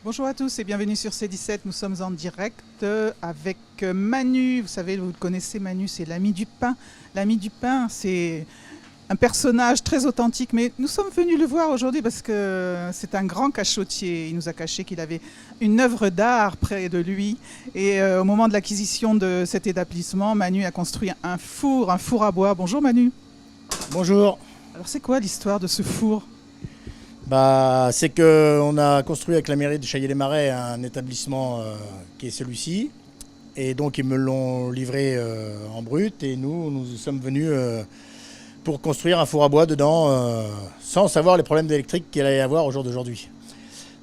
Bonjour à tous et bienvenue sur C17. Nous sommes en direct avec Manu. Vous savez, vous le connaissez, Manu, c'est l'ami du pain. L'ami du pain, c'est un personnage très authentique, mais nous sommes venus le voir aujourd'hui parce que c'est un grand cachotier. Il nous a caché qu'il avait une œuvre d'art près de lui. Et au moment de l'acquisition de cet établissement, Manu a construit un four à bois. Bonjour Manu. Bonjour. Alors c'est quoi l'histoire de ce four ? C'est qu'on a construit avec la mairie de Chaillé-les-Marais un établissement qui est celui-ci. Et donc ils me l'ont livré en brut et nous sommes venus pour construire un four à bois dedans sans savoir les problèmes d'électrique qu'il allait y avoir au jour d'aujourd'hui.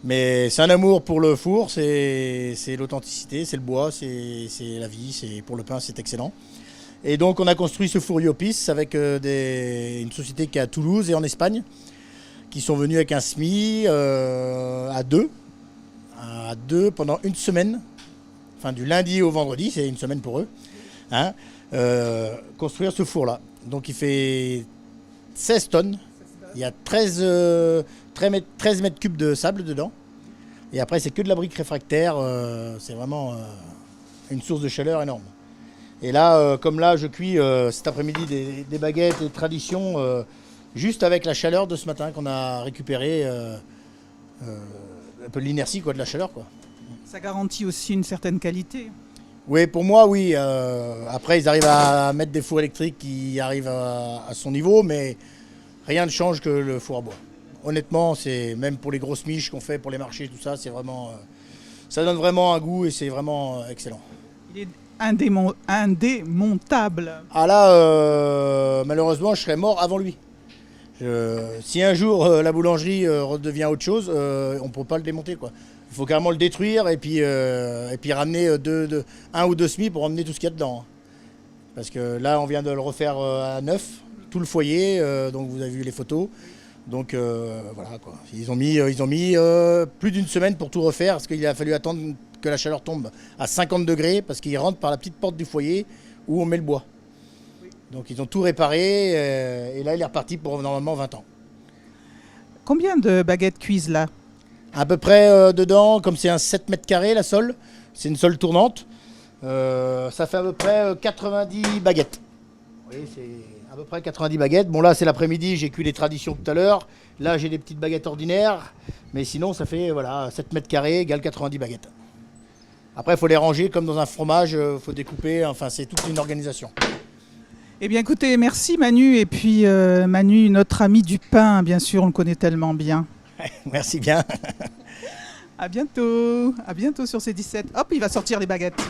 Mais c'est un amour pour le four, c'est l'authenticité, c'est le bois, c'est la vie, c'est pour le pain, c'est excellent. Et donc on a construit ce four Iopis avec une société qui est à Toulouse et en Espagne, qui sont venus avec un SMI à deux pendant une semaine, enfin du lundi au vendredi, c'est une semaine pour eux, hein, construire ce four-là. Donc il fait 16 tonnes, il y a 13 mètres cubes de sable dedans, et après c'est que de la brique réfractaire, c'est vraiment une source de chaleur énorme. Et là, comme là, je cuis cet après-midi des baguettes et tradition, juste avec la chaleur de ce matin qu'on a récupéré, un peu de l'inertie de la chaleur, quoi. Ça garantit aussi une certaine qualité. Oui, pour moi, oui. Après, ils arrivent à mettre des fours électriques qui arrivent à son niveau, mais rien ne change que le four à bois. Honnêtement, c'est même pour les grosses miches qu'on fait pour les marchés, tout ça, c'est vraiment, ça donne vraiment un goût et c'est vraiment excellent. Il est indémontable. Ah là, malheureusement, je serais mort avant lui. Si un jour la boulangerie redevient autre chose, on ne peut pas le démonter, quoi. Il faut carrément le détruire et puis ramener un ou deux semis pour emmener tout ce qu'il y a dedans. Parce que là, on vient de le refaire à neuf, tout le foyer, donc vous avez vu les photos. Donc voilà, quoi. Ils ont mis plus d'une semaine pour tout refaire parce qu'il a fallu attendre que la chaleur tombe à 50 degrés parce qu'ils rentrent par la petite porte du foyer où on met le bois. Donc ils ont tout réparé et là il est reparti pour normalement 20 ans. Combien de baguettes cuisent là ? À peu près dedans, comme c'est un 7 mètres carrés la sole, c'est une sole tournante, ça fait à peu près 90 baguettes. Oui, c'est à peu près 90 baguettes. Bon là c'est l'après-midi, j'ai cuit les traditions tout à l'heure. Là j'ai des petites baguettes ordinaires, mais sinon ça fait 7 mètres carrés égale 90 baguettes. Après il faut les ranger comme dans un fromage, il faut découper, enfin c'est toute une organisation. Eh bien écoutez, merci Manu, et puis Manu, notre ami du pain, bien sûr, on le connaît tellement bien. Merci bien. À bientôt sur C17. Hop, il va sortir les baguettes.